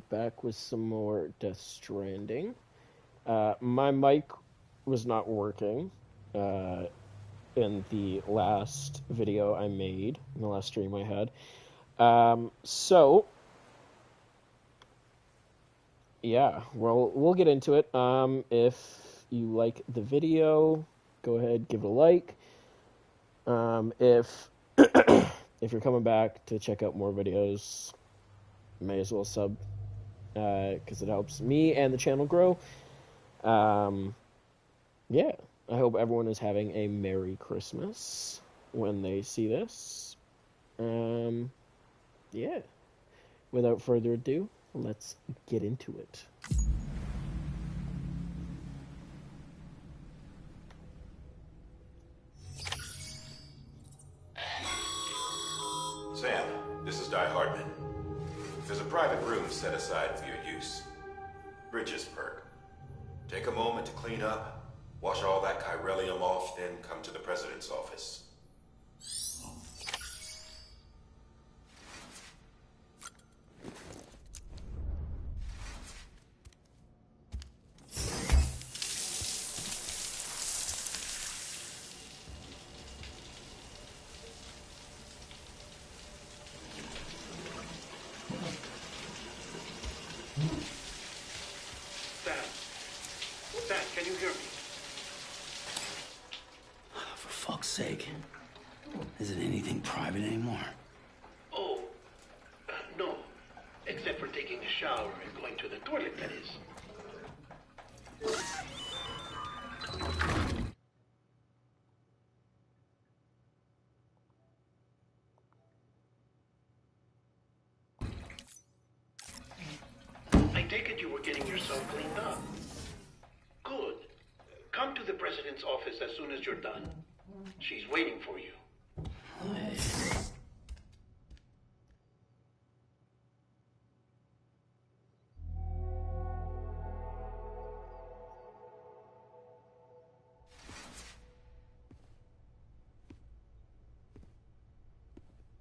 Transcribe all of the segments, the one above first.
back with some more Death Stranding. My mic was not working in the last video I made, in the last stream I had. So, yeah, well, we'll get into it. If you like the video, go ahead, give it a like. If if you're coming back to check out more videos, may as well sub, because it helps me and the channel grow. Yeah, I hope everyone is having a Merry Christmas when they see this. Yeah, without further ado, let's get into it. Sam, this is Di Hardman. There's a private room set aside for your use. Bridges perk. Take a moment to clean up, wash all that chiralium off, then come to the President's office. Sam, can you hear me? For fuck's sake. Isn't anything private anymore? Oh, no. Except for taking a shower and going to the toilet, that is. I take it you were getting yourself cleaned up. Good. Come to the President's office as soon as you're done. She's waiting for you.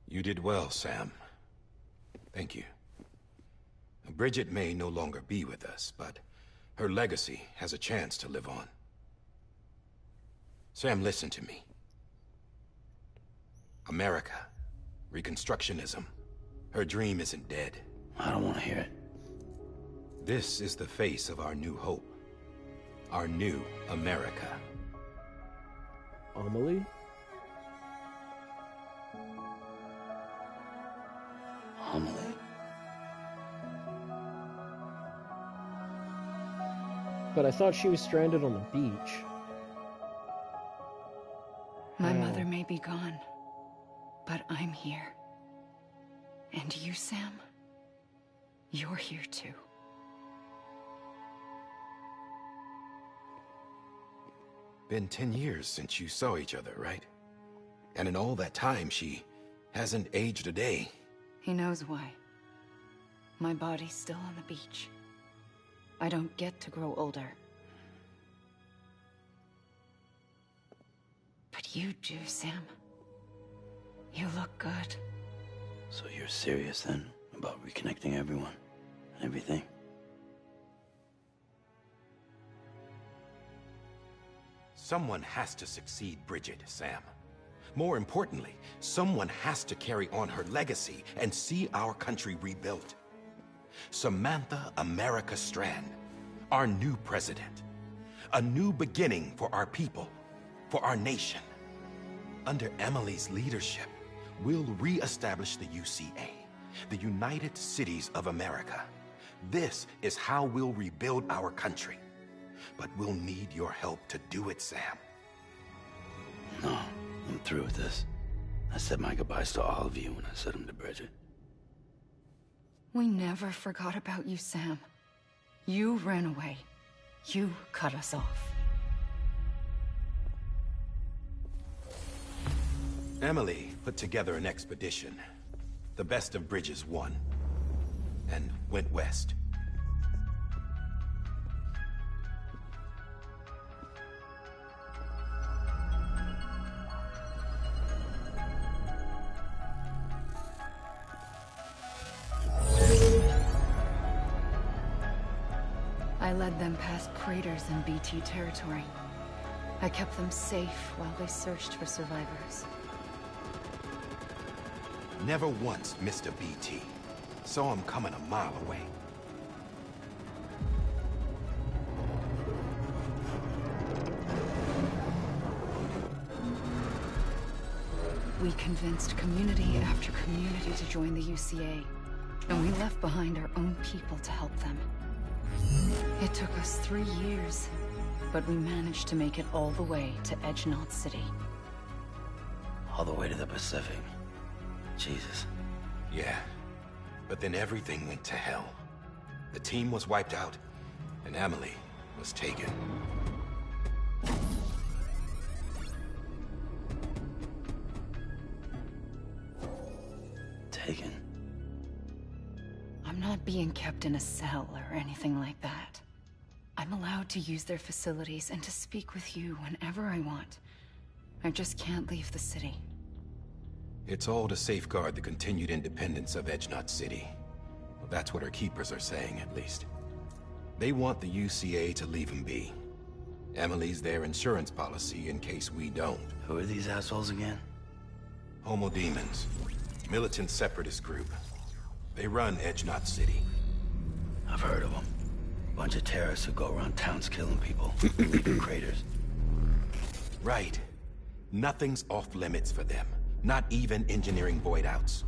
You did well, Sam. Thank you. Bridget may no longer be with us, but her legacy has a chance to live on. Sam, listen to me. America, Reconstructionism, her dream isn't dead. I don't want to hear it. This is the face of our new hope. Our new America. Amelie? Amelie? But I thought she was stranded on the beach. My mother may be gone, but I'm here. And you, Sam? You're here too. Been 10 years since you saw each other, right? And in all that time, she hasn't aged a day. He knows why. My body's still on the beach. I don't get to grow older. But you do, Sam. You look good. So you're serious then about reconnecting everyone and everything? Someone has to succeed Bridget, Sam. More importantly, someone has to carry on her legacy and see our country rebuilt. Samantha America Strand, our new president. A new beginning for our people, for our nation. Under Emily's leadership, we'll re-establish the UCA, the United Cities of America. This is how we'll rebuild our country. But we'll need your help to do it, Sam. No, I'm through with this. I said my goodbyes to all of you when I said them to Bridget. We never forgot about you, Sam. You ran away. You cut us off. Emily put together an expedition. The best of Bridges won. And went west. I led them past craters in BT territory. I kept them safe while they searched for survivors. Never once missed a BT. Saw him coming a mile away. We convinced community after community to join the UCA, and we left behind our own people to help them. It took us 3 years, but we managed to make it all the way to Edgenot City. All the way to the Pacific. Jesus. Yeah, but then everything went to hell. The team was wiped out, and Emily was taken. Taken? I'm not being kept in a cell or anything like that. I'm allowed to use their facilities and to speak with you whenever I want. I just can't leave the city. It's all to safeguard the continued independence of Edgenot City. Well, that's what our keepers are saying, at least. They want the UCA to leave him be. Emily's their insurance policy in case we don't. Who are these assholes again? Homo Demons. Militant separatist group. They run Edgenot City. I've heard of them. Bunch of terrorists who go around towns killing people, leaving craters. Right. Nothing's off limits for them. Not even engineering void outs.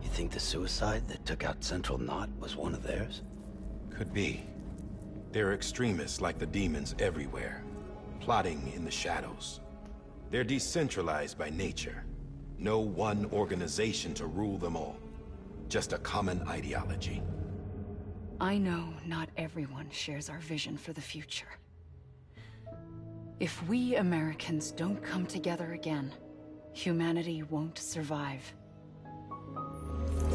You think the suicide that took out Central Knot was one of theirs? Could be. There are extremists like the demons everywhere, plotting in the shadows. They're decentralized by nature. No one organization to rule them all. Just a common ideology. I know not everyone shares our vision for the future. If we Americans don't come together again, humanity won't survive.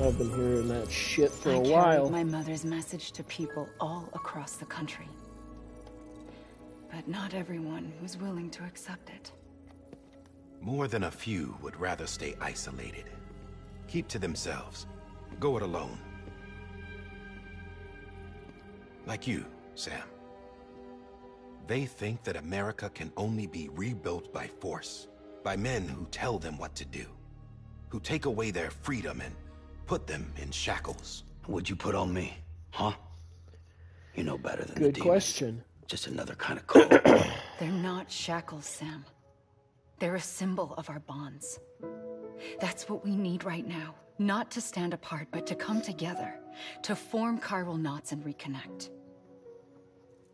I've been hearing that shit for a I while. carried my mother's message to people all across the country. But not everyone was willing to accept it. More than a few would rather stay isolated. Keep to themselves. Go it alone. Like you, Sam. They think that America can only be rebuilt by force, by men who tell them what to do, who take away their freedom and put them in shackles. What'd you put on me, huh? You know better than the Good demons. question. Just another kind of code. They're not shackles, Sam. They're a symbol of our bonds. That's what we need right now. Not to stand apart, but to come together. To form chiral knots and reconnect.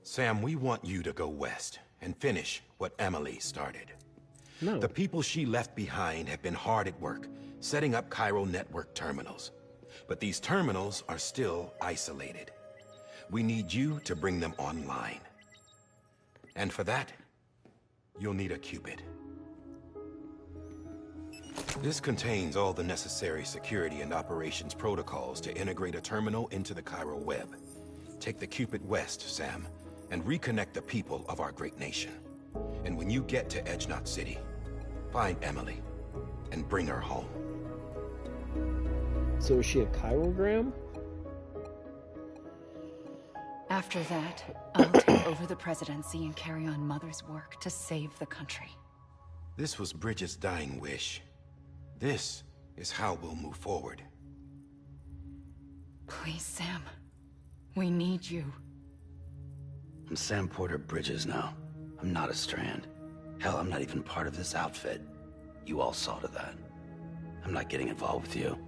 Sam, we want you to go west and finish what Emily started. No. The people she left behind have been hard at work, setting up chiral network terminals. But these terminals are still isolated. We need you to bring them online. And for that, you'll need a Cupid. This contains all the necessary security and operations protocols to integrate a terminal into the chiral web. Take the Cupid west, Sam, and reconnect the people of our great nation. And when you get to Edgenot City, find Emily and bring her home. So is she a chirogram? After that, I'll take over the presidency and carry on Mother's work to save the country. This was Bridget's dying wish. This is how we'll move forward. Please, Sam. We need you. I'm Sam Porter Bridges now. I'm not a Strand. Hell, I'm not even part of this outfit. You all saw to that. I'm not getting involved with you,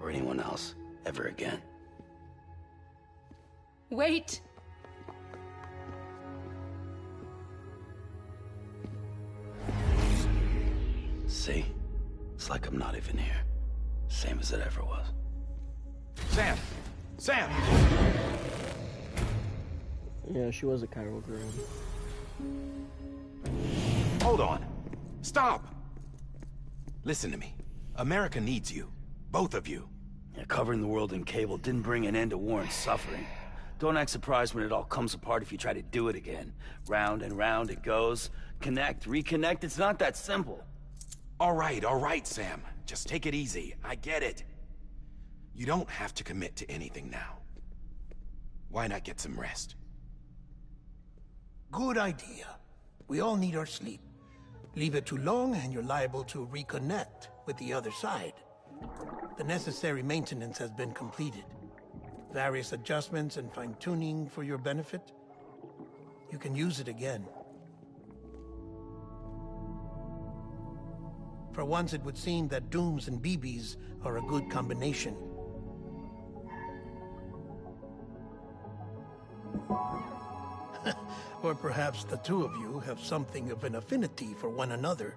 or anyone else, ever again. Wait! See? It's like I'm not even here. Same as it ever was. Sam! Sam! Yeah, she was a chirogram. Hold on. Stop! Listen to me. America needs you. Both of you. Yeah, covering the world in cable didn't bring an end to war and suffering. Don't act surprised when it all comes apart if you try to do it again. Round and round it goes. Connect, reconnect, it's not that simple. All right, Sam. Just take it easy. I get it. You don't have to commit to anything now. Why not get some rest? Good idea. We all need our sleep. Leave it too long and you're liable to reconnect with the other side. The necessary maintenance has been completed. Various adjustments and fine-tuning for your benefit. You can use it again. For once, it would seem that Dooms and BBs are a good combination. Or perhaps the two of you have something of an affinity for one another.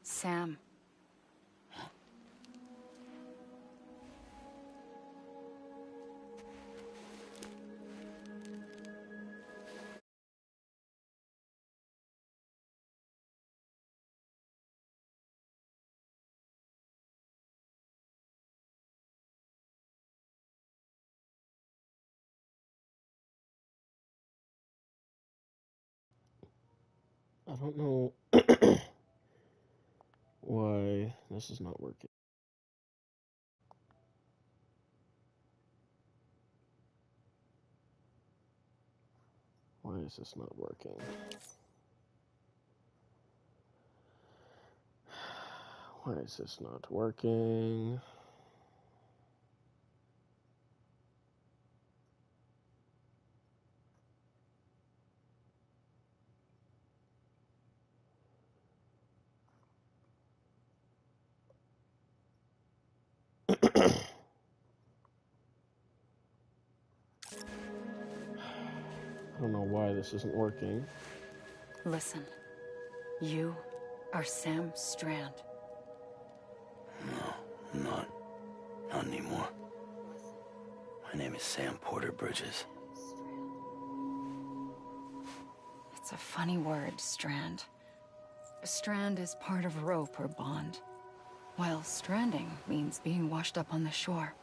Sam. I don't know why this is not working. Why is this not working? Why is this not working? I don't know why this isn't working. Listen. You are Sam Strand. No, I'm not. Not anymore. My name is Sam Porter Bridges. It's a funny word, Strand. A strand is part of rope or bond, while stranding means being washed up on the shore.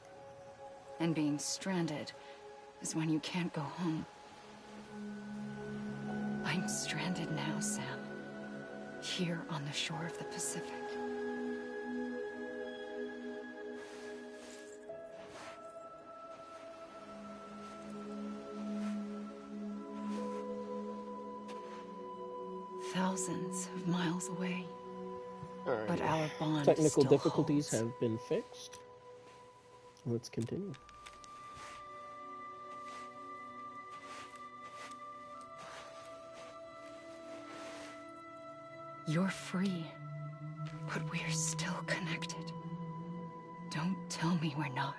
And being stranded is when you can't go home. I'm stranded now, Sam. Here on the shore of the Pacific. Thousands of miles away. Alright. But our bond Technical still difficulties holds. have been fixed. Let's continue. You're free, but we're still connected. Don't tell me we're not.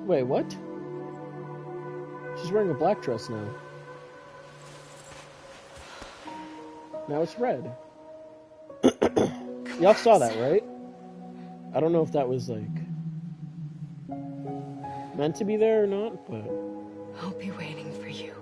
Wait, what? She's wearing a black dress now. Now it's red. Y'all saw that, right? I don't know if that was, like, meant to be there or not, but... I'll be waiting for you.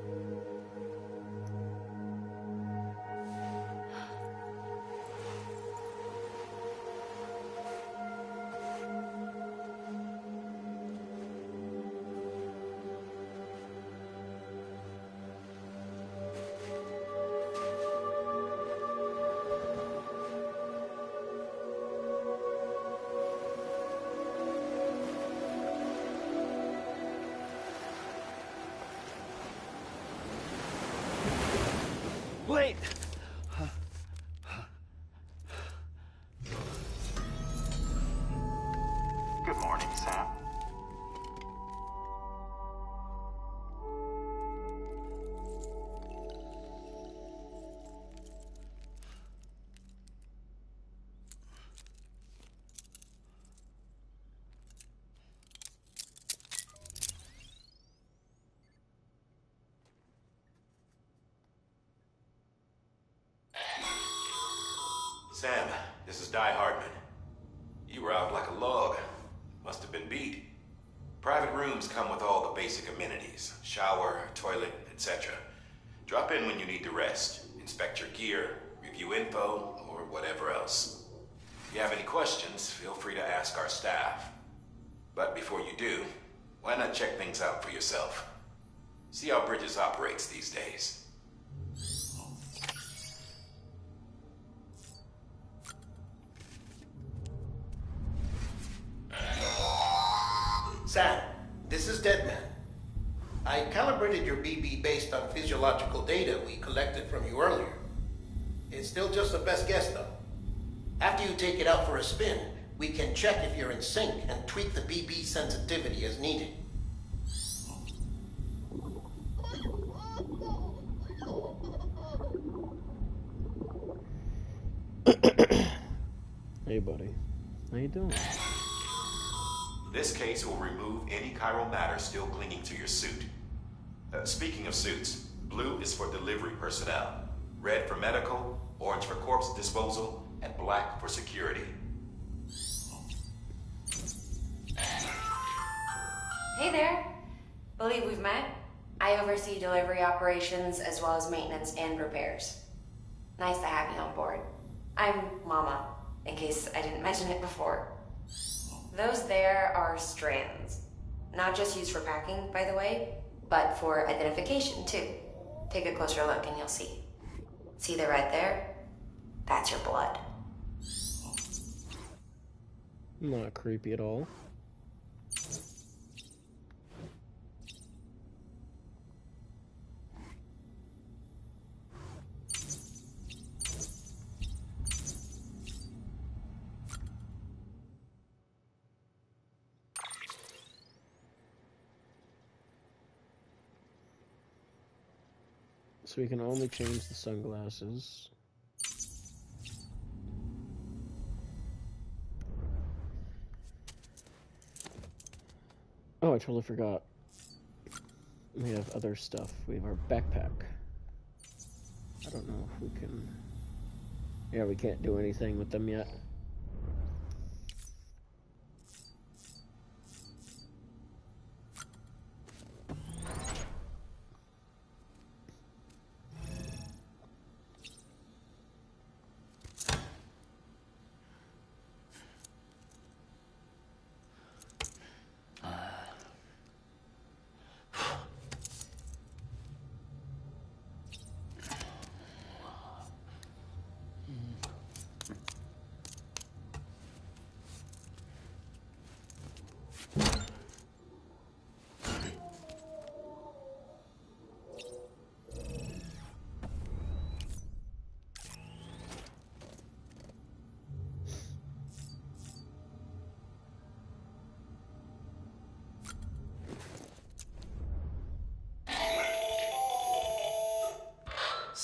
Die Hardman. You were out like a log. Must have been beat. Private rooms come with all the basic amenities. Shower, toilet, etc. Drop in when you need to rest. Inspect your gear, review info, or whatever else. If you have any questions, feel free to ask our staff. But before you do, why not check things out for yourself? See how Bridges operates these days. Sam, this is Deadman. I calibrated your BB based on physiological data we collected from you earlier. It's still just a best guess, though. After you take it out for a spin, we can check if you're in sync and tweak the BB sensitivity as needed. Hey, buddy. How you doing? This case will remove any chiral matter still clinging to your suit. Speaking of suits, blue is for delivery personnel, red for medical, orange for corpse disposal, and black for security. Hey there. Believe we've met. I oversee delivery operations as well as maintenance and repairs. Nice to have you on board. I'm Mama, in case I didn't mention it before. Those there are strands. Not just used for packing, by the way, but for identification too. Take a closer look and you'll see. See the red there? That's your blood. Not creepy at all. So we can only change the sunglasses. Oh, I totally forgot. We have other stuff. We have our backpack. I don't know if we can... Yeah, we can't do anything with them yet.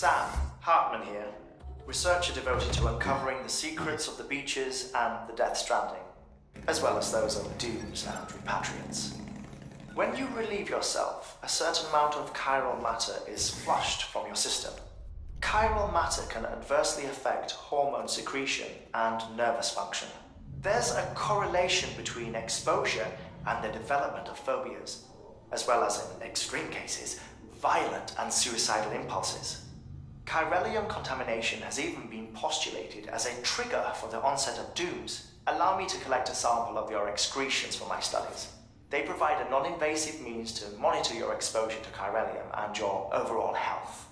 Sam, Hartman here, researcher devoted to uncovering the secrets of the beaches and the Death Stranding, as well as those of dooms and repatriates. When you relieve yourself, a certain amount of chiral matter is flushed from your system. Chiral matter can adversely affect hormone secretion and nervous function. There's a correlation between exposure and the development of phobias, as well as, in extreme cases, violent and suicidal impulses. Chiralium contamination has even been postulated as a trigger for the onset of dooms. Allow me to collect a sample of your excretions for my studies. They provide a non-invasive means to monitor your exposure to chiralium and your overall health.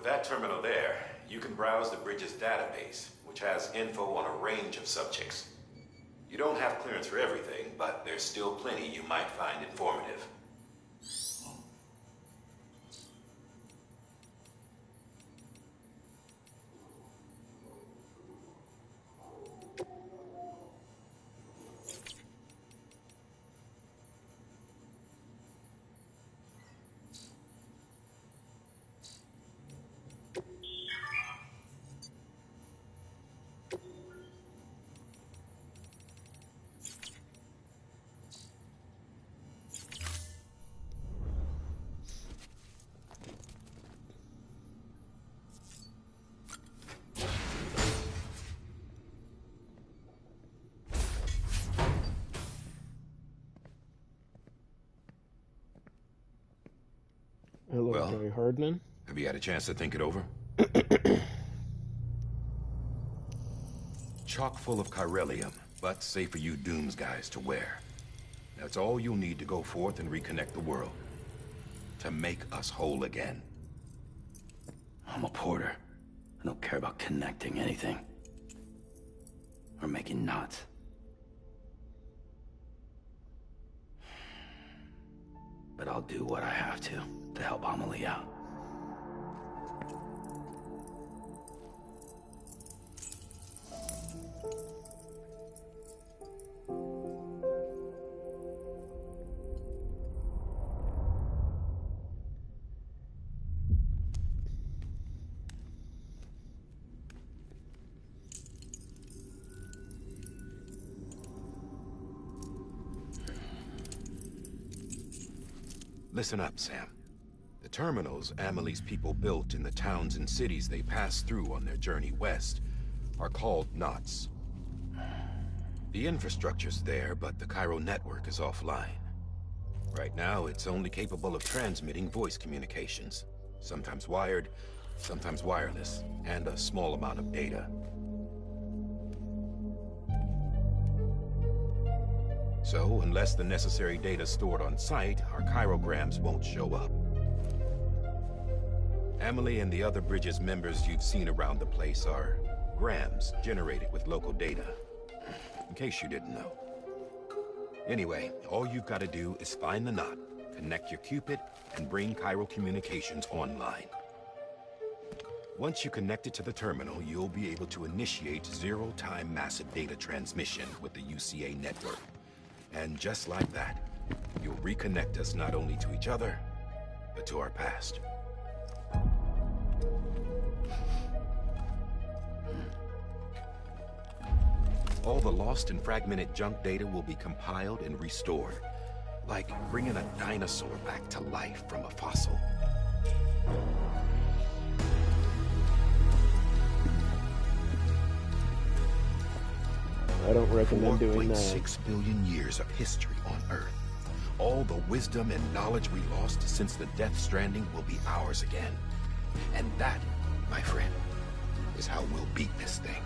that terminal there, you can browse the bridge's database, which has info on a range of subjects. You don't have clearance for everything, but there's still plenty you might find informative. Hello, Well, Joey Hardman. Have you had a chance to think it over? Chock full of chiralium, but safe for you Dooms guys to wear. That's all you'll need to go forth and reconnect the world. To make us whole again. I'm a porter. I don't care about connecting anything. Or making knots. But I'll do what I have to help Amelie out. Listen up, Sam. The terminals Amelie's people built in the towns and cities they passed through on their journey west are called knots. The infrastructure's there, but the Cairo network is offline. Right now, it's only capable of transmitting voice communications. Sometimes wired, sometimes wireless, and a small amount of data. So, unless the necessary data's stored on site, our chirograms won't show up. Amelie and the other Bridges members you've seen around the place are grams generated with local data. In case you didn't know. Anyway, all you've got to do is find the knot, connect your Cupid, and bring Cairo communications online. Once you connect it to the terminal, you'll be able to initiate zero-time massive data transmission with the UCA network. And just like that, you'll reconnect us not only to each other, but to our past. All the lost and fragmented junk data will be compiled and restored, like bringing a dinosaur back to life from a fossil. I don't recommend doing that. 4.6 billion years of history on Earth. All the wisdom and knowledge we lost since the Death Stranding will be ours again. And that, my friend, is how we'll beat this thing.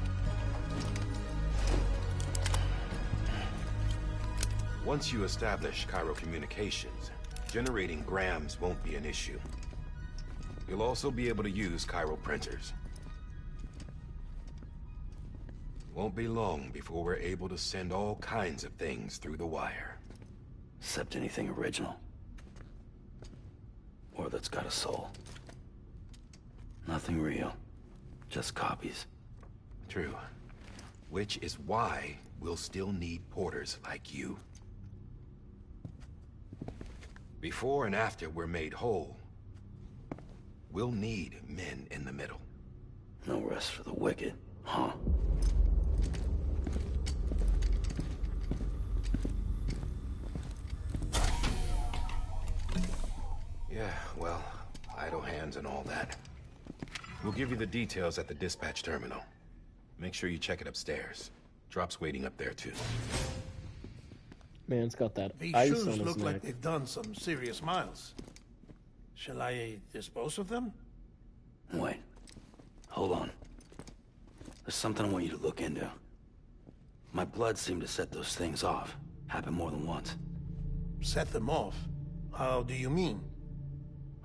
Once you establish Cairo communications, generating grams won't be an issue. You'll also be able to use Cairo printers. Won't be long before we're able to send all kinds of things through the wire. Except anything original. Or that's got a soul. Nothing real. Just copies. True. Which is why we'll still need porters like you. Before and after we're made whole, we'll need men in the middle. No rest for the wicked, huh? Yeah, well, idle hands and all that. We'll give you the details at the dispatch terminal. Make sure you check it upstairs. Drop's waiting up there, too. Man's got that These ice shoes on his look neck. like they've done some serious miles. Shall I dispose of them? Wait. Hold on. There's something I want you to look into. My blood seemed to set those things off. Happened more than once. Set them off? How do you mean?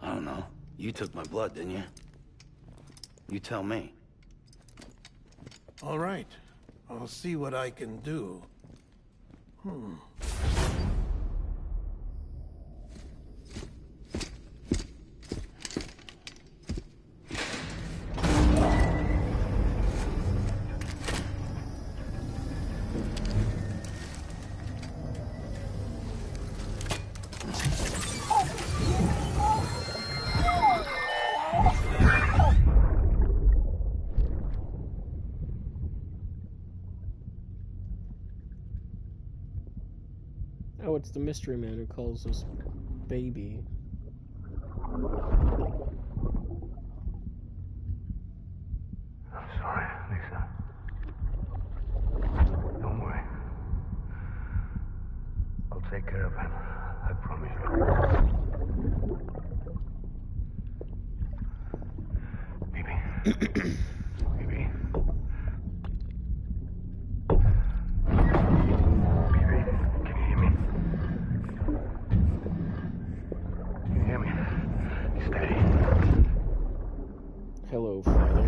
I don't know. You took my blood, didn't you? You tell me. All right. I'll see what I can do. Oh, it's the mystery man who calls us baby. I'm sorry, Lisa. Don't worry. I'll take care of it. I promise you. Baby. Baby. Baby, can you hear me? Can you hear me? Steady. Hello, Father.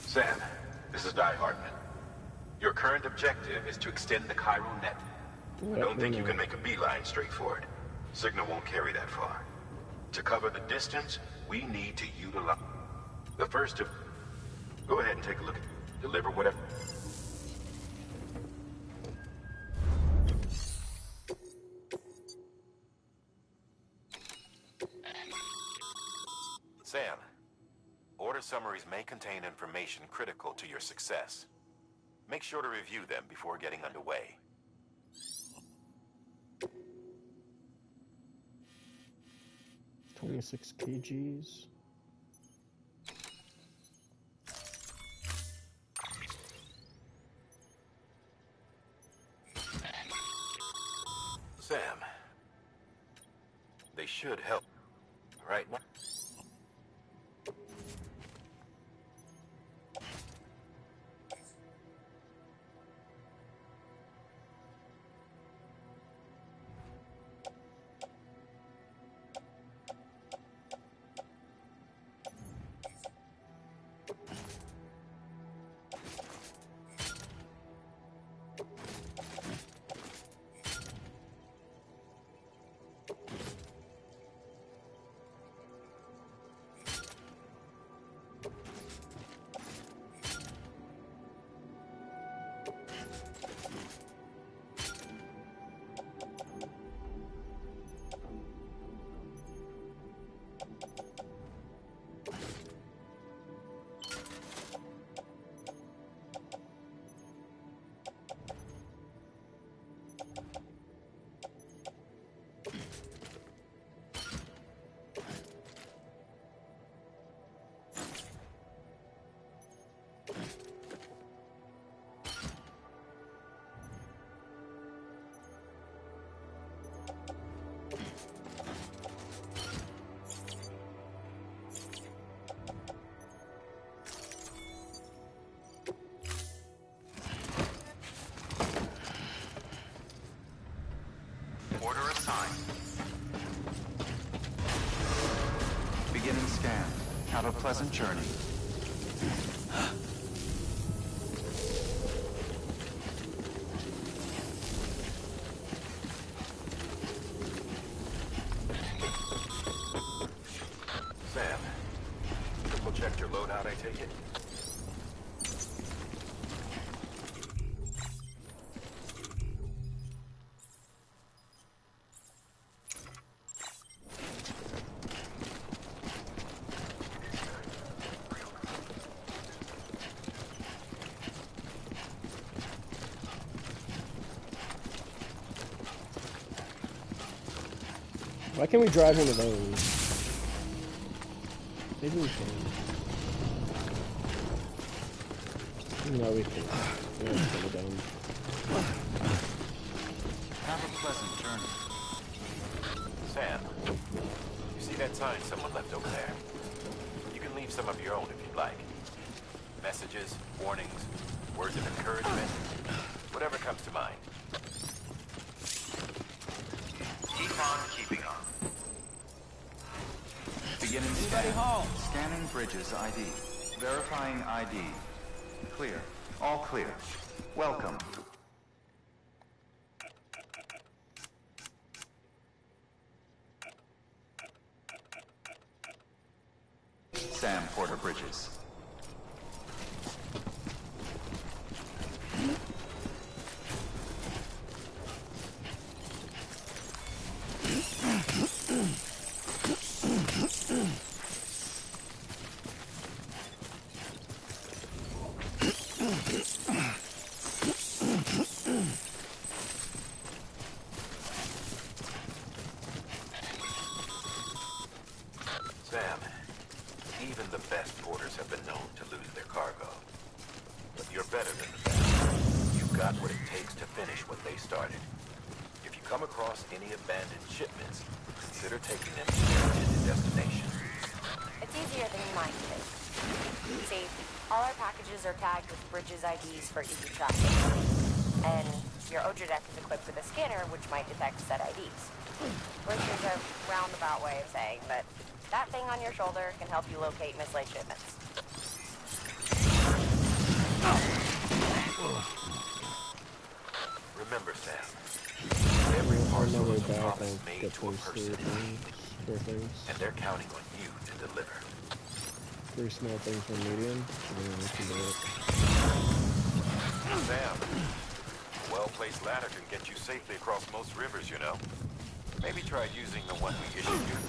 Sam, this is Di Hartman. Your current objective is to extend the chiral net. I don't think you can make a beeline straight for it. Signal won't carry that far. To cover the distance, we need to utilize the first of... Go ahead and take a look at... Deliver whatever... Sam, order summaries may contain information critical to your success. Make sure to review them before getting underway. $26 kgs. Sam, they should help. Right now. Order assigned. Beginning scan. Have a pleasant journey. Sam, triple checked your loadout, I take it? Why can't we drive one of those? Maybe we can. No, we can. No, it's gonna go down. Have a pleasant journey. Sam, you see that sign someone left over there? You can leave some of your own if you'd like. Messages, warnings, words of encouragement, whatever comes to mind. Keep on keeping on. Beginning scan. Scanning Bridges ID. Verifying ID. Clear. All clear. Welcome. Sam Porter Bridges. Sam, even the best porters have been known to lose their cargo. But you're better than the best. You've got what it takes to finish what they started. If you come across any abandoned shipments, consider taking them to their intended destination. It's easier than you might think. See, all our packages are tagged with Bridges IDs for easy tracking. And your Oja deck is equipped with a scanner which might detect said IDs. Which is a roundabout way of saying, but that thing on your shoulder can help you locate mislaid shipments. Remember, Sam, every parcel is a promise made to a person in need, and they're counting on you to deliver. 3 small things for medium, and then we can do it. Sam, a well-placed ladder can get you safely across most rivers, you know. Maybe try using the one we issued you.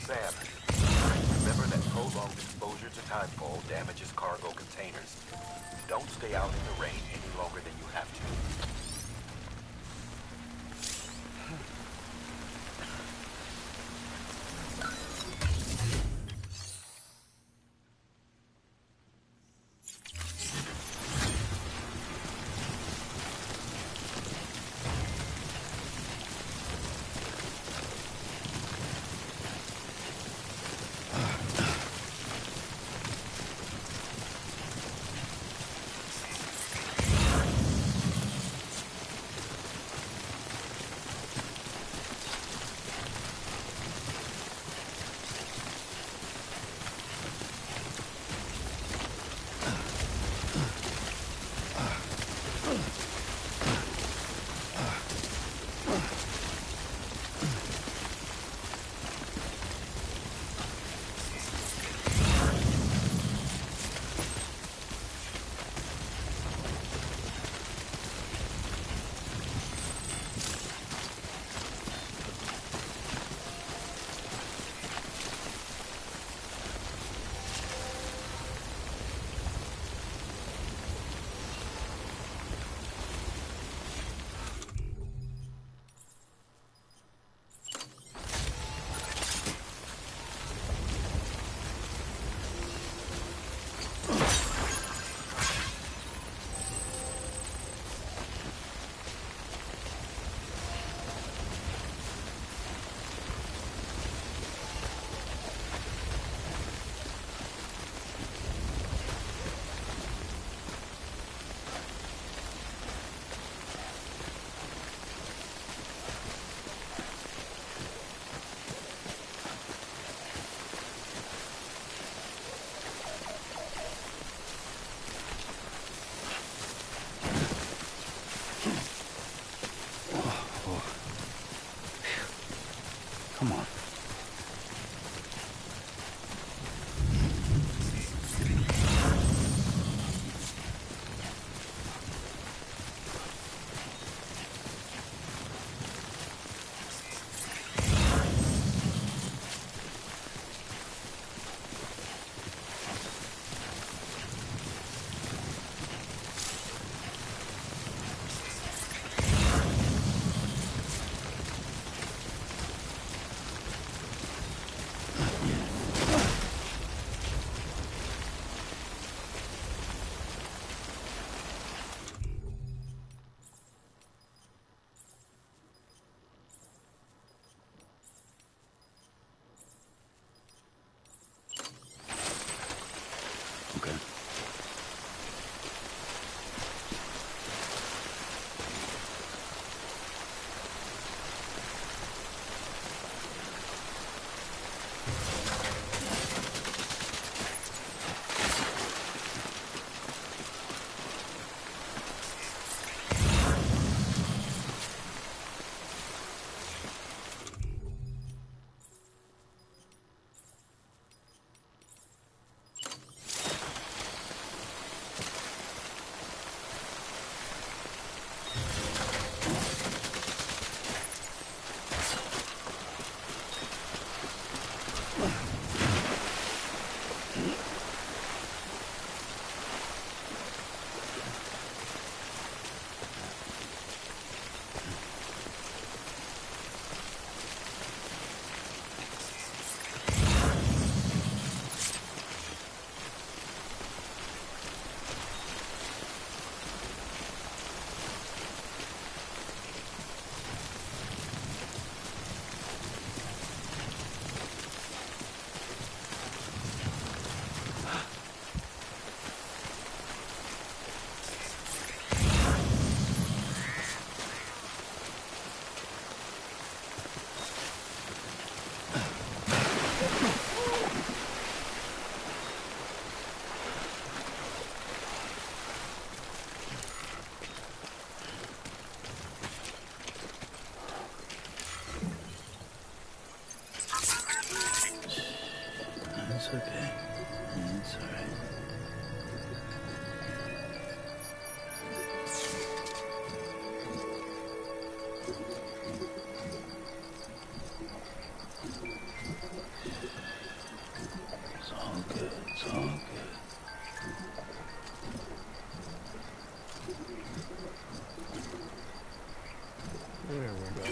Sam, remember that prolonged exposure to timefall damages cargo containers. Don't stay out in the rain any longer than you have to. Okay. It's okay. It's all right. It's all good. It's all good. There we go.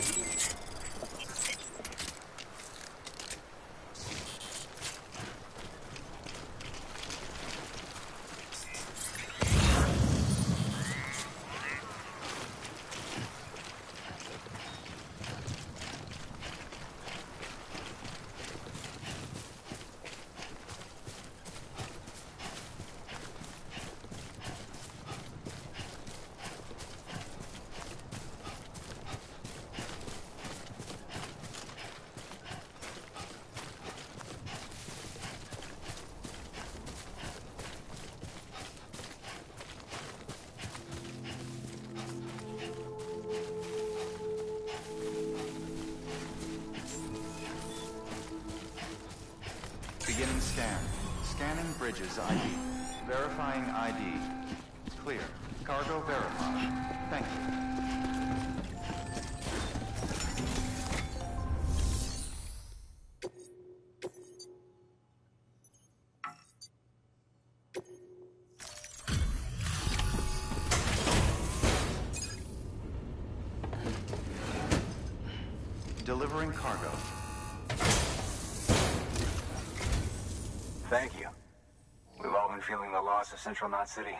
Beginning scan. Scanning bridges ID. Verifying ID. Clear. Cargo verified. Thank you. Delivering cargo. Thank you. We've all been feeling the loss of Central Knot City.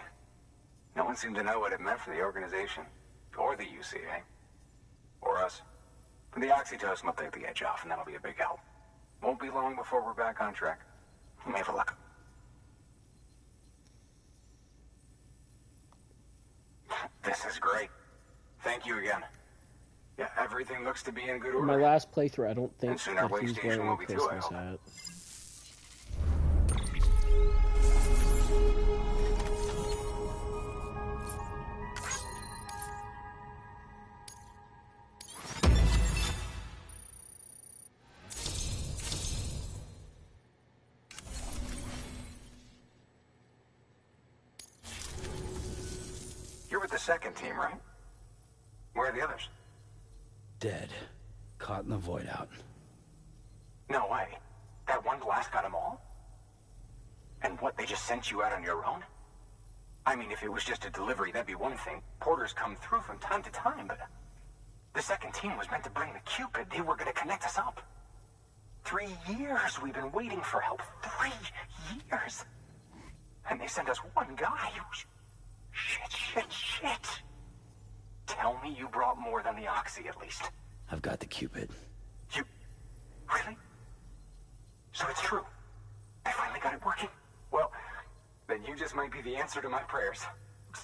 No one seemed to know what it meant for the organization, or the UCA, or us. But the oxytocin will take the edge off, and that'll be a big help. Won't be long before we're back on track. You may have luck. This is great. Thank you again. Yeah, everything looks to be in good order. My last playthrough, I don't think And soon our that way he's station wearing will a be too, I Christmas hope. hat. You're with the second team, right? Where are the others? Dead. Caught in the void out. No way. That one blast got them all? And what, they just sent you out on your own? I mean, if it was just a delivery, that'd be one thing. Porters come through from time to time, but... The second team was meant to bring the Cupid. They were gonna connect us up. 3 years we've been waiting for help. 3 years! And they sent us one guy. Shit. Tell me you brought more than the Oxy, at least. I've got the Cupid. You... Really? So it's true. They finally got it working. Well, then might be the answer to my prayers.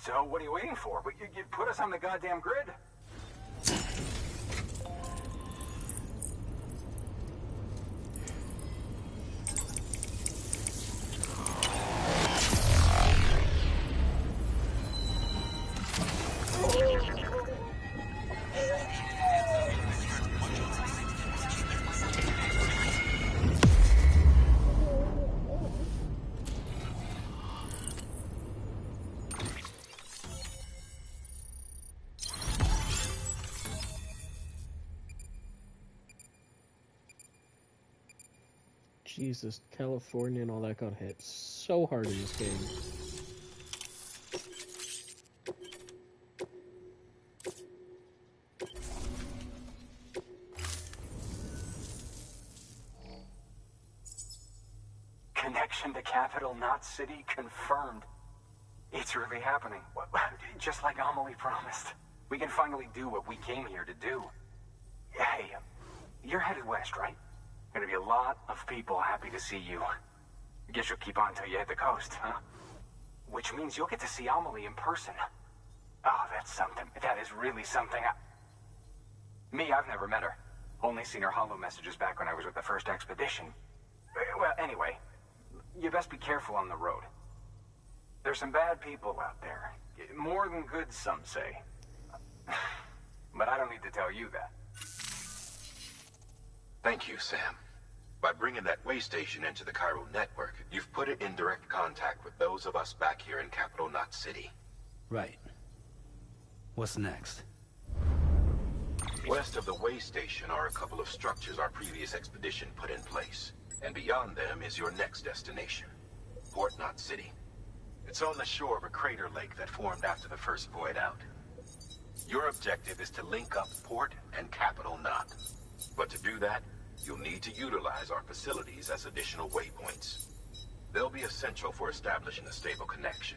So, what are you waiting for? You put us on the goddamn grid. Jesus, California and all that got hit so hard in this game. Connection to capital, not city, confirmed. It's really happening. Just like Amelie promised. We can finally do what we came here to do. Hey, you're headed west, right? Gonna be a lot of people happy to see you. Guess you'll keep on till you hit the coast, huh? Which means you'll get to see Amelie in person. Oh, that's something. That is really something. Me, I've never met her. Only seen her holo messages back when I was with the first expedition. Well, anyway, you best be careful on the road. There's some bad people out there. More than good, some say. But I don't need to tell you that. Thank you, Sam. By bringing that way station into the Cairo network, you've put it in direct contact with those of us back here in Capital Knot City. Right. What's next? West of the way station are a couple of structures our previous expedition put in place. And beyond them is your next destination, Port Knot City. It's on the shore of a crater lake that formed after the first void out. Your objective is to link up Port and Capital Knot. But to do that, you'll need to utilize our facilities as additional waypoints. They'll be essential for establishing a stable connection.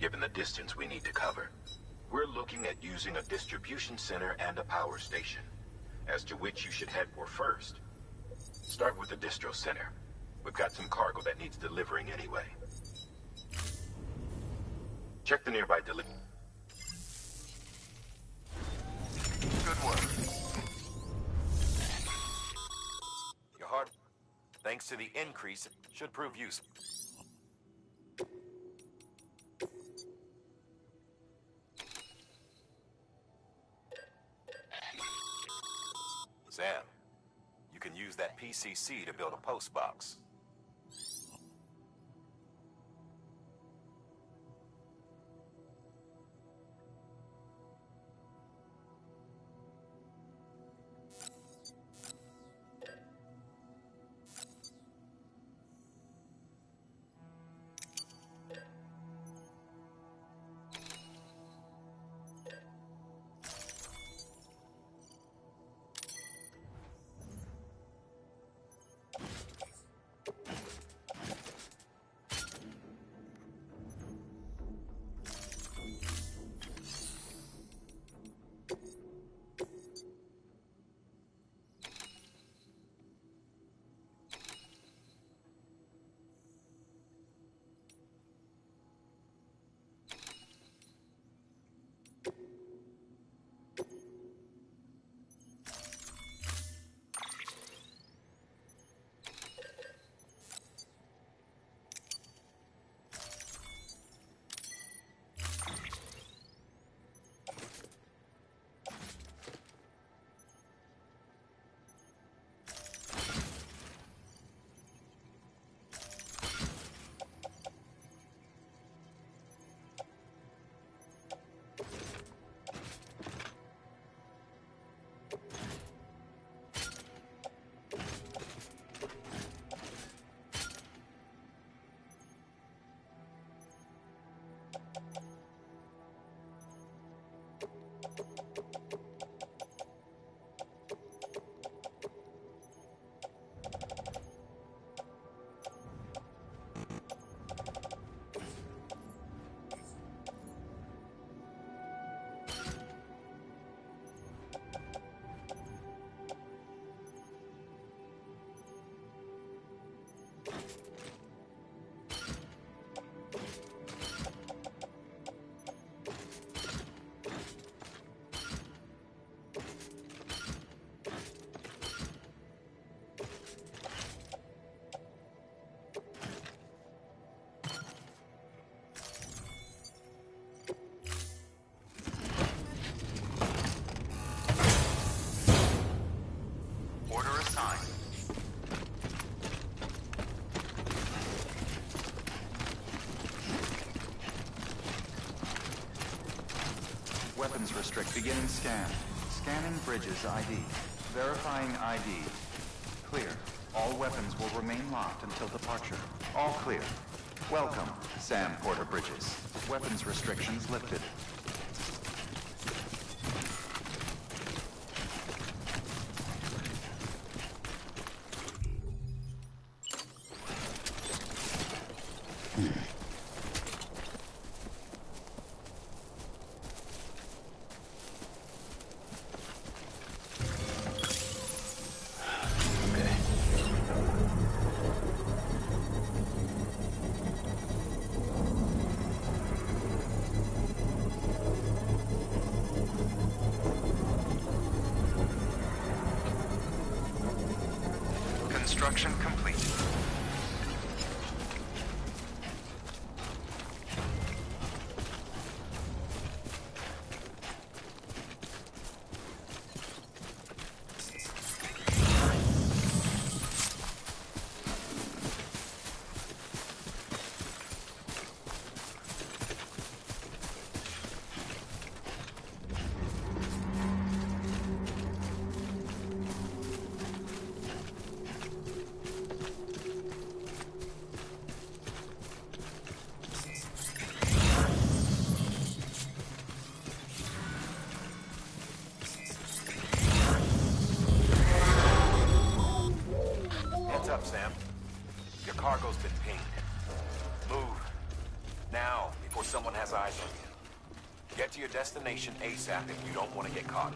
Given the distance we need to cover, we're looking at using a distribution center and a power station, as to which you should head for first. Start with the distro center. We've got some cargo that needs delivering anyway. Check the nearby delivery. Good work. Your hard, thanks to the increase, should prove useful. Sam, you can use that PCC to build a post box. weapons restrict. Beginning scan. Scanning bridges ID. Verifying ID. Clear. All weapons will remain locked until departure. All clear. Welcome, Sam Porter Bridges. Weapons restrictions lifted. Construction complete. Heads up, Sam. Your cargo's been pinged. Move. Now, before someone has eyes on you. Get to your destination ASAP if you don't want to get caught.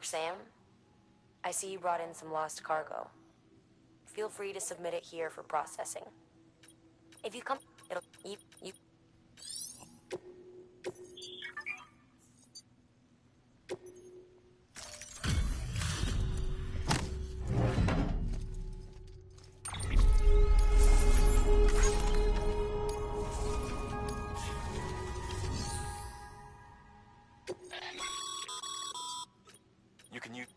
work, Sam. I see you brought in some lost cargo. Feel free to submit it here for processing. If you come, it'll... You... You can use...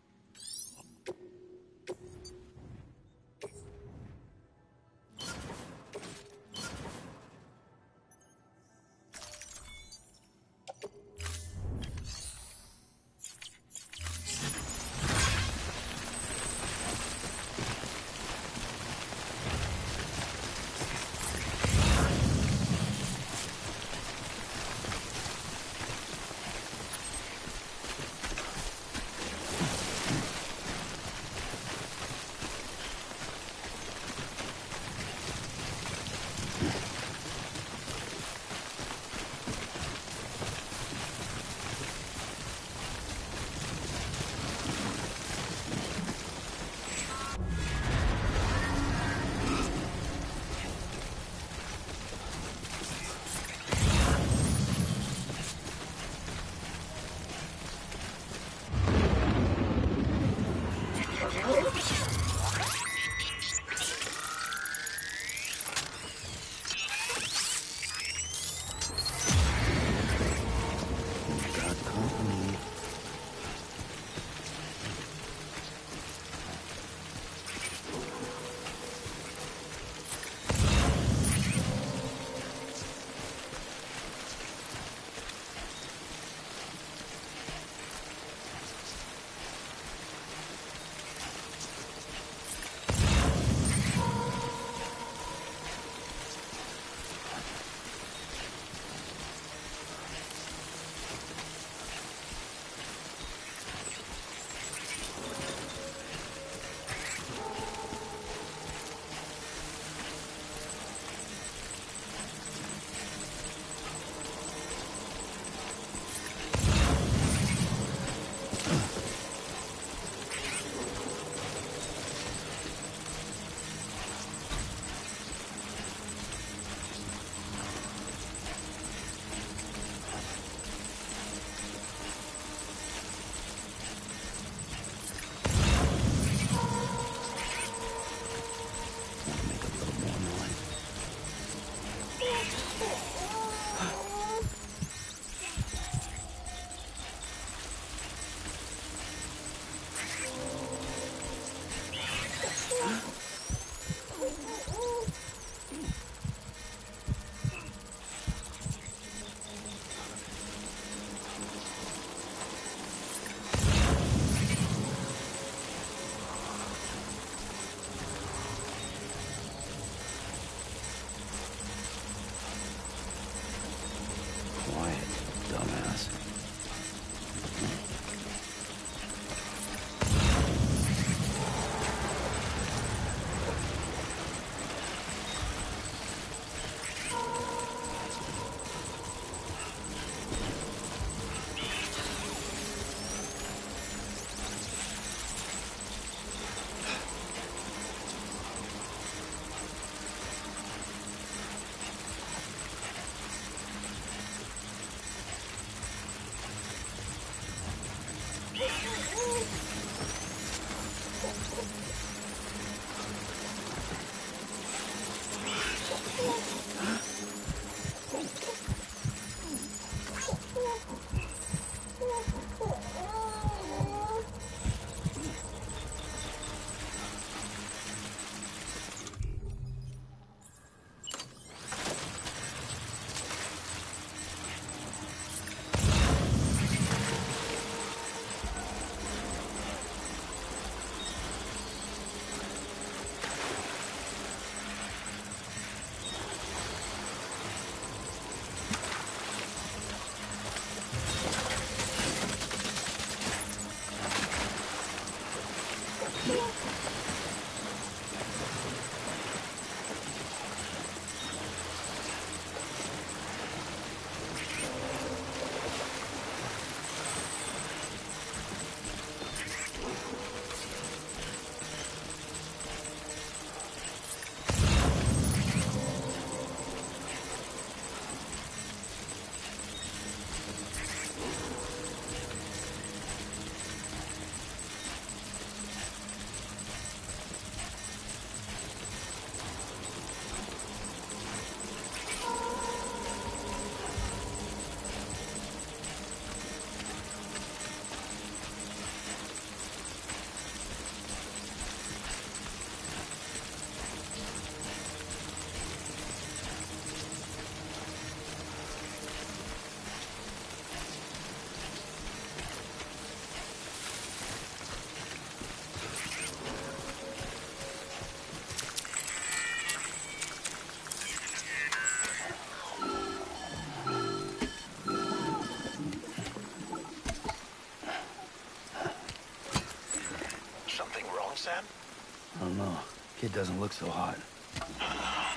doesn't look so hot.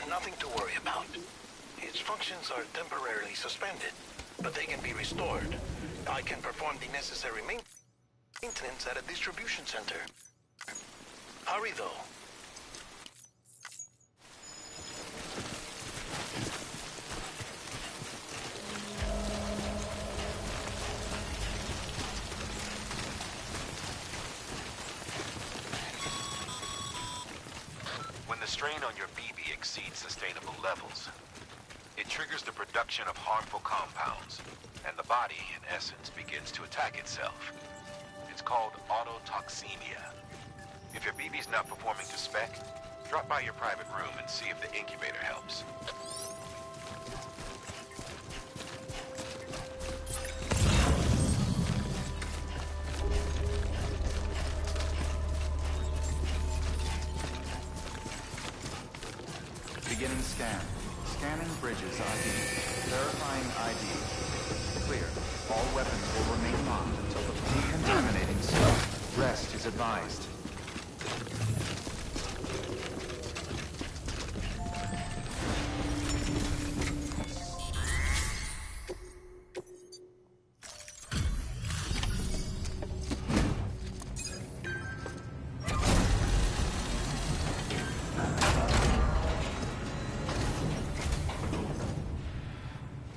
Nothing to worry about. Its functions are temporarily suspended, but they can be restored. I can perform the necessary maintenance at a distribution center. Hurry, though. When the strain on your BB exceeds sustainable levels, it triggers the production of harmful compounds, and the body, in essence, begins to attack itself. It's called autotoxemia. If your BB's not performing to spec, drop by your private room and see if the incubator helps. Beginning scan. Scanning bridges ID. Verifying ID. Clear. All weapons will remain locked until the decontaminating stop. Rest is advised.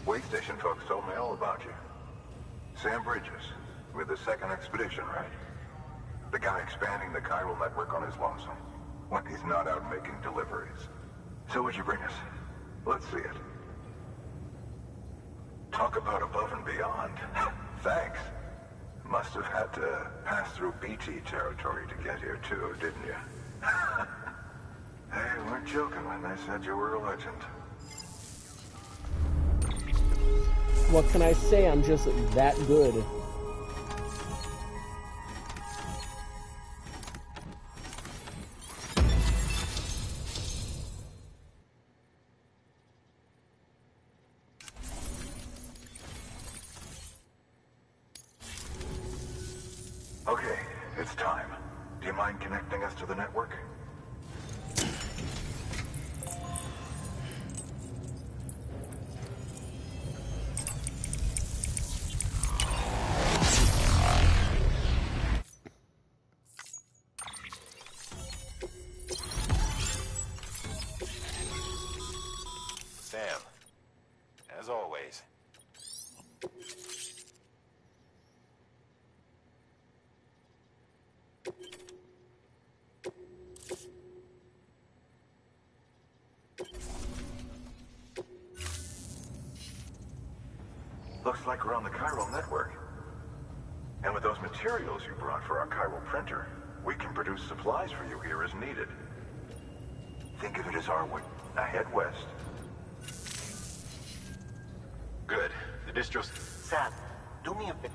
Way station folks told me all about you. Sam Bridges, with the second expedition, right? The guy expanding the chiral network on his lonesome, when he's not out making deliveries. So what'd you bring us? Let's see it. Talk about above and beyond. Thanks. Must have had to pass through BT territory to get here too, didn't you? They weren't joking when they said you were a legend. What can I say? I'm just that good. Okay, it's time. Do you mind connecting us to the network? Sam, as always. Looks like we're on the chiral network. And with those materials you brought for our chiral printer, we can produce supplies for you here as needed. Think of it as our way. Now head west. Good. The distro's... Sam, do me a bit.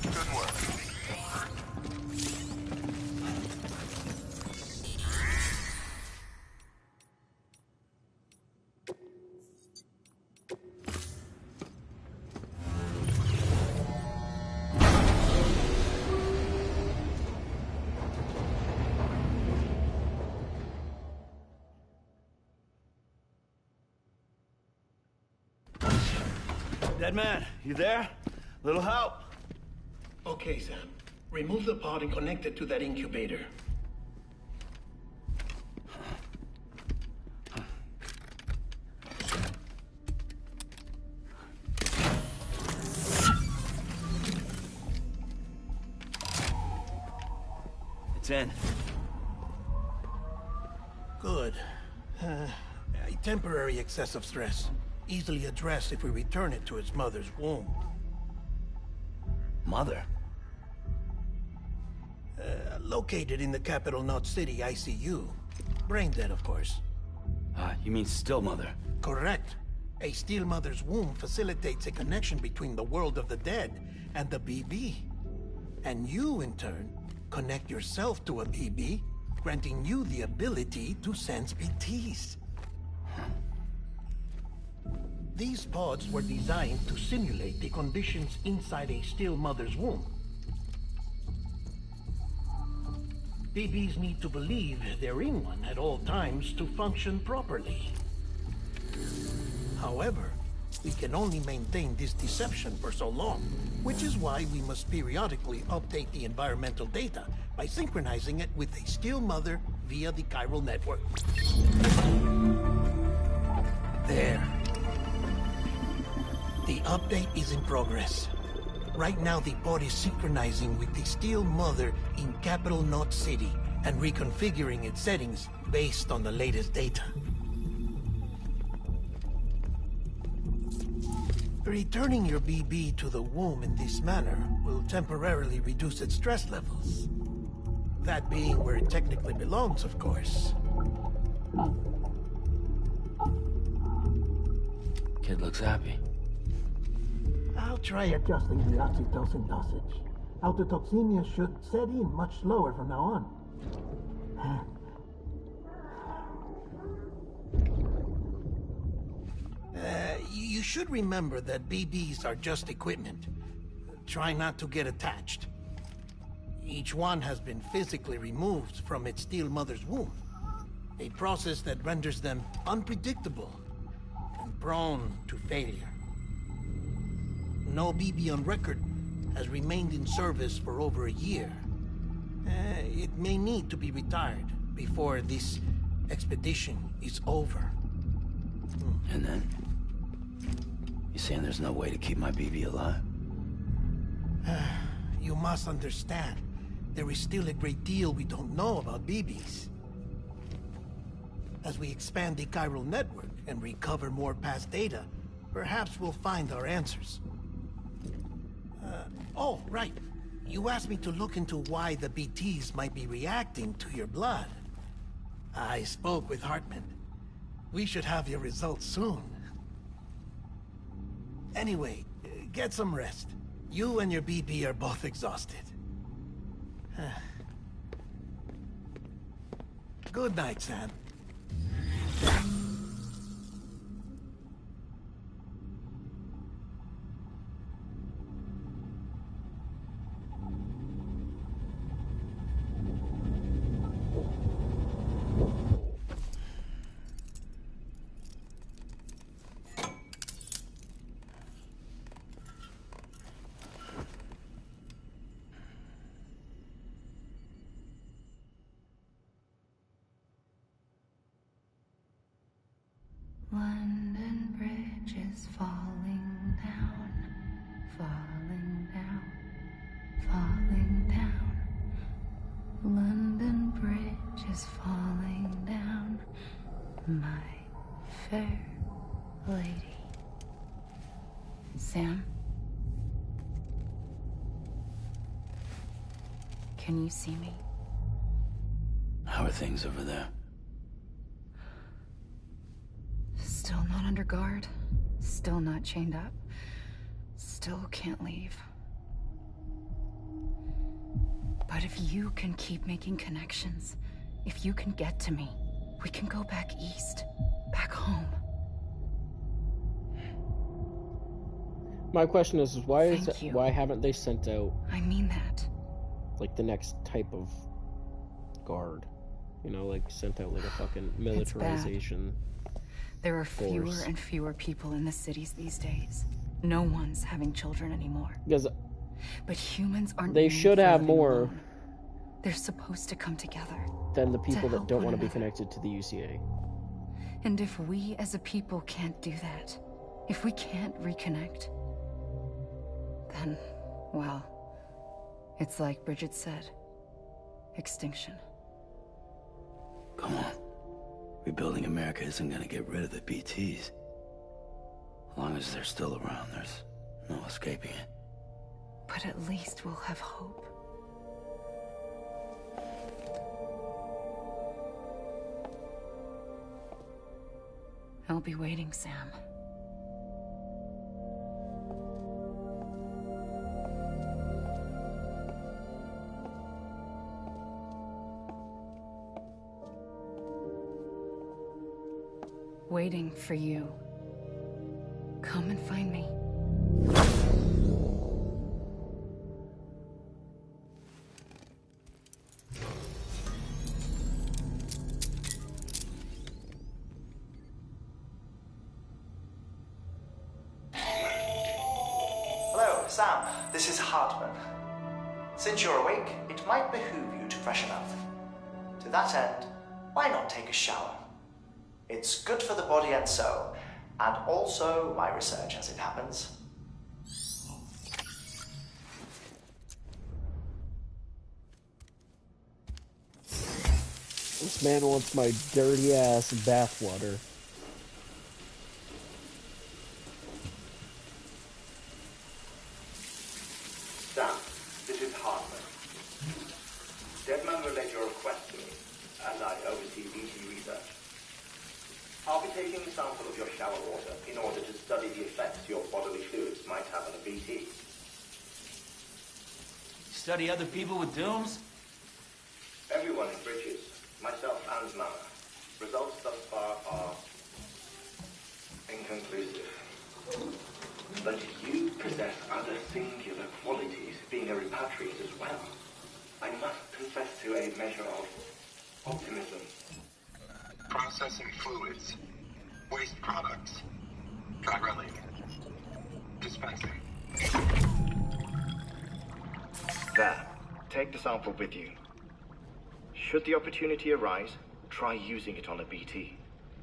Good work. Dead man, you there? Little help? Okay, Sam. Remove the pod and connect it to that incubator. It's in. Good. A temporary excessive stress. Easily addressed if we return it to its mother's womb. Mother? Located in the capital Knot City ICU. Brain dead, of course. You mean still mother? Correct. A still mother's womb facilitates a connection between the world of the dead and the BB. And you, in turn, connect yourself to a BB, granting you the ability to sense BTs. These pods were designed to simulate the conditions inside a still mother's womb. BBs need to believe they're in one at all times to function properly. However, we can only maintain this deception for so long, which is why we must periodically update the environmental data by synchronizing it with a still mother via the chiral network. There. The update is in progress. Right now, the pod is synchronizing with the Steel Mother in Capital Knot City and reconfiguring its settings based on the latest data. Returning your BB to the womb in this manner will temporarily reduce its stress levels. That being where it technically belongs, of course. Kid looks happy. I'll try adjusting the oxytocin dosage. Autotoxemia should set in much slower from now on. You should remember that BBs are just equipment. Try not to get attached. Each one has been physically removed from its steel mother's womb. A process that renders them unpredictable and prone to failure. No BB on record has remained in service for over a year. It may need to be retired before this expedition is over. And then? You saying there's no way to keep my BB alive? You must understand, there is still a great deal we don't know about BBs. As we expand the chiral network and recover more past data, perhaps we'll find our answers. Oh, right. You asked me to look into why the BTs might be reacting to your blood. I spoke with Hartman. We should have your results soon. Anyway, get some rest. You and your BB are both exhausted. Good night, Sam. London Bridge is falling down, falling down, falling down. London Bridge is falling down, my fair lady. Sam? Can you see me? How are things over there? Still not under guard, still not chained up, still can't leave. But if you can keep making connections, if you can get to me, we can go back east, back home. My question is why Thank you. why haven't they sent out I mean that. like the next type of guard? You know, like sent out like a fucking It's bad. militarization. There are fewer force. and fewer people in the cities these days. No one's having children anymore. Because But humans aren't they made should for have living more alone. They're supposed to come together. than the people that help don't one want to be another. connected to the UCA. And if we as a people can't do that, if we can't reconnect, then, well, it's like Bridget said, extinction. Come on. Rebuilding America isn't gonna get rid of the BTs. As long as they're still around, there's no escaping it. But at least we'll have hope. I'll be waiting, Sam. Waiting for you. Come and find me. Sam, this is Hartman. Since you're awake, it might behoove you to freshen up. To that end, why not take a shower? It's good for the body and soul, and also my research as it happens. This man wants my dirty ass bathwater. Sam, this is Hartman. Deadman relayed your request to me, as I oversee BT research. I'll be taking a sample of your shower water in order to study the effects your bodily fluids might have on a BT. Study other people with dooms? Everyone in Bridges, myself and Mama. Results thus far are inconclusive. But you possess other singular qualities, being a repatriate as well. I must confess to a measure of optimism. Processing fluids. Waste products. Drilling. Dispensing. There. Take the sample with you. Should the opportunity arise, try using it on a BT.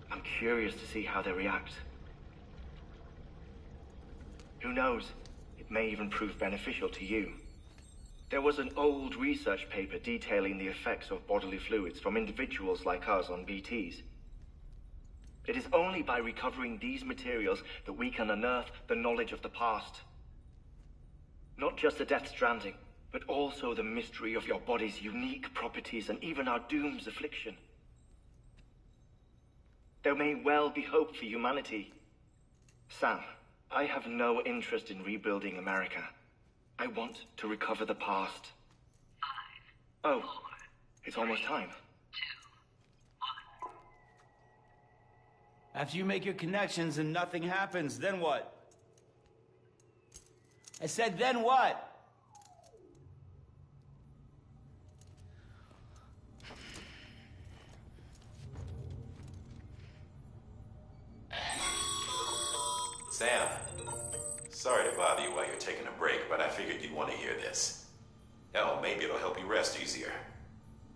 I'm curious to see how they react. Who knows? It may even prove beneficial to you. There was an old research paper detailing the effects of bodily fluids from individuals like us on BTs. It is only by recovering these materials that we can unearth the knowledge of the past. Not just the Death Stranding, but also the mystery of your body's unique properties and even our doom's affliction. There may well be hope for humanity. Sam, I have no interest in rebuilding America. I want to recover the past. 5, 4, oh, it's almost time. 2, 1. After you make your connections and nothing happens, then what? I said, then what? Sam, sorry to bother you while you're taking a break, but I figured you'd want to hear this. Hell, maybe it'll help you rest easier.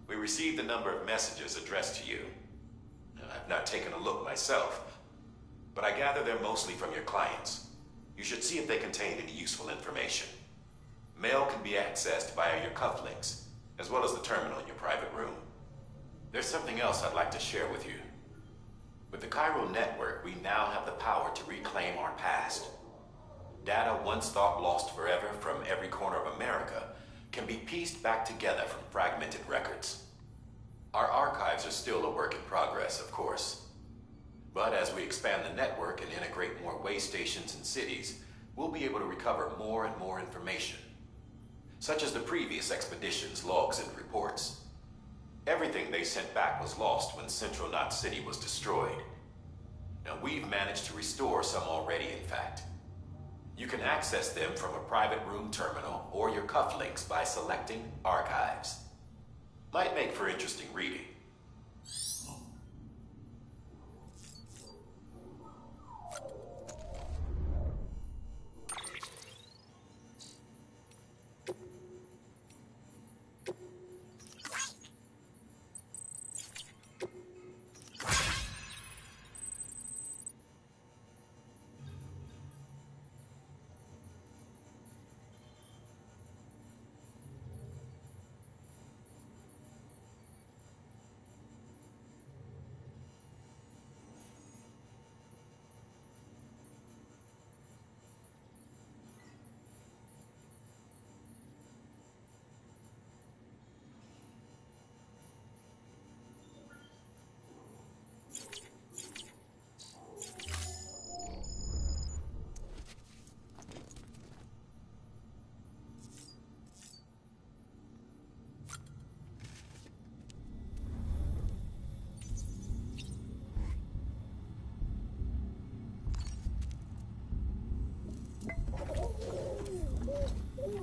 We received a number of messages addressed to you. I've not taken a look myself, but I gather they're mostly from your clients. You should see if they contain any useful information. Mail can be accessed via your cufflinks, as well as the terminal in your private room. There's something else I'd like to share with you. With the chiral network, we now have the power to reclaim our past. Data once thought lost forever from every corner of America can be pieced back together from fragmented records. Our archives are still a work in progress, of course. But as we expand the network and integrate more way stations and cities, we'll be able to recover more and more information, such as the previous expedition's logs and reports. Everything they sent back was lost when Central Knot City was destroyed. Now, we've managed to restore some already, in fact. You can access them from a private room terminal or your cufflinks by selecting Archives. Might make for interesting reading.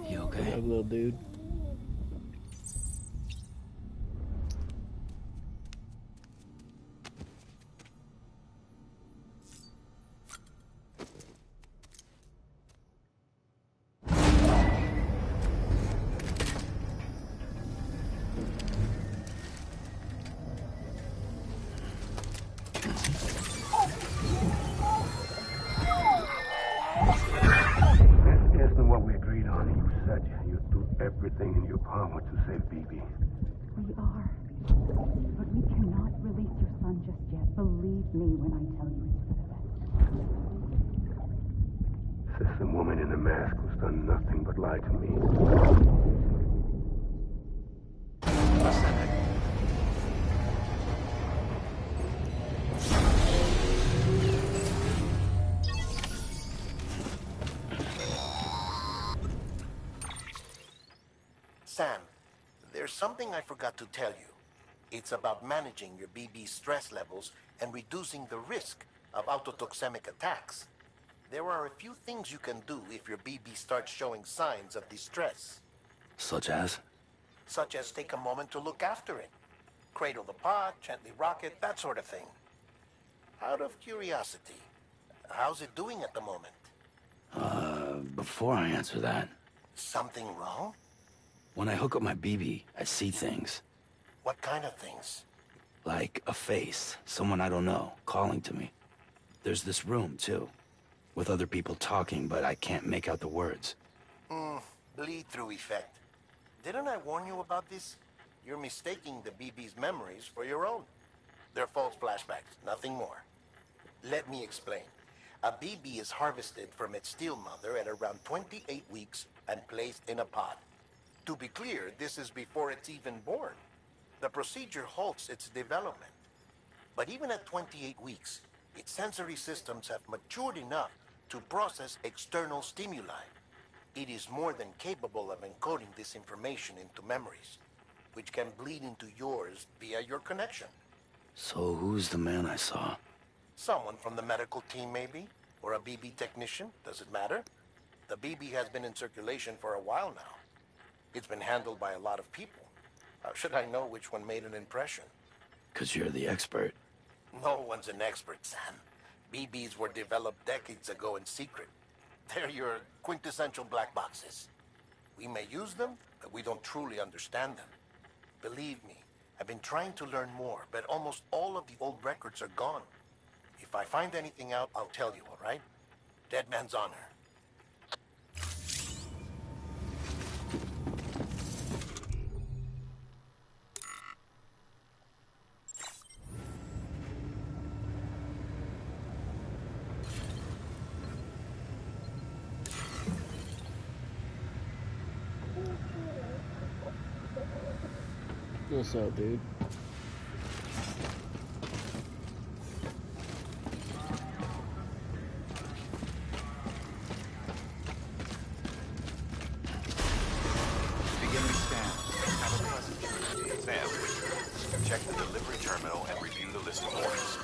You okay? Hey, little dude. everything in your power to save Bibi. We are. But we cannot release your son just yet. Believe me when I tell you it's for the best. Says the woman in the mask who's done nothing but lie to me. Sam, there's something I forgot to tell you. It's about managing your BB stress levels and reducing the risk of autotoxemic attacks. There are a few things you can do if your BB starts showing signs of distress. Such as? Such as take a moment to look after it. Cradle the pot, gently rock it, that sort of thing. Out of curiosity, how's it doing at the moment? Before I answer that... Something wrong? When I hook up my BB, I see things. What kind of things? Like a face, someone I don't know, calling to me. There's this room, too, with other people talking, but I can't make out the words. Bleed-through effect. Didn't I warn you about this? You're mistaking the BB's memories for your own. They're false flashbacks, nothing more. Let me explain. A BB is harvested from its steel mother at around 28 weeks and placed in a pod. To be clear, this is before it's even born. The procedure halts its development. But even at 28 weeks, its sensory systems have matured enough to process external stimuli. It is more than capable of encoding this information into memories, which can bleed into yours via your connection. So who's the man I saw? Someone from the medical team, maybe? Or a BB technician? Does it matter? The BB has been in circulation for a while now. It's been handled by a lot of people. How should I know which one made an impression? 'Cause you're the expert. No one's an expert, Sam. BBs were developed decades ago in secret. They're your quintessential black boxes. We may use them, but we don't truly understand them. Believe me, I've been trying to learn more, but almost all of the old records are gone. If I find anything out, I'll tell you, all right? Dead man's honor. What's up, dude? Beginning scan. Have a pleasant journey. Sam, check the delivery terminal and review the list of orders.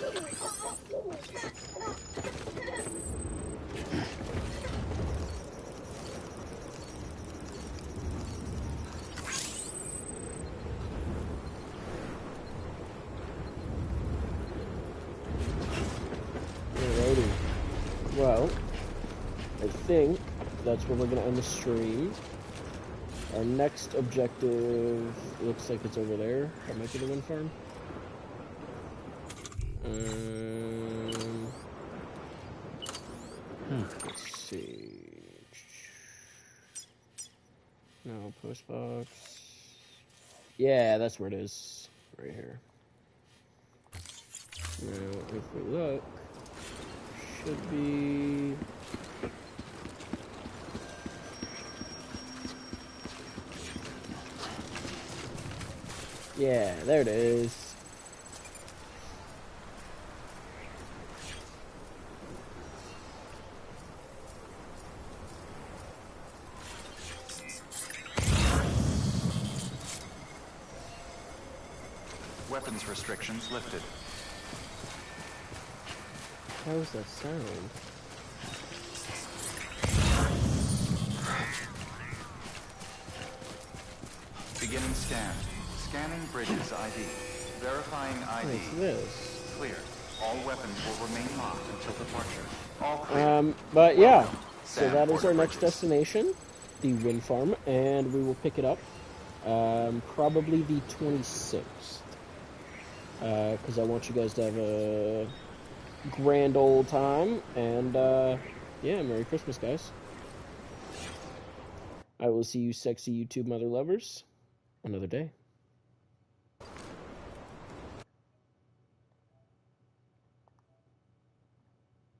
Alrighty. Well, I think that's where we're gonna end the stream. Our next objective looks like it's over there. That might be the wind farm. Let's see. No, post box. Yeah, that's where it is. Right here. Now, if we look, should be... Yeah, there it is. Weapons restrictions lifted. How does that sound? Beginning scan. Scanning Bridges ID. Verifying ID. What's this? Clear. All weapons will remain locked until departure. All clear. But yeah, so Sam that is Porter our next Bridges. destination, the wind farm, and we will pick it up probably the 26th, because I want you guys to have a grand old time, and yeah, Merry Christmas, guys. I will see you sexy YouTube mother lovers another day.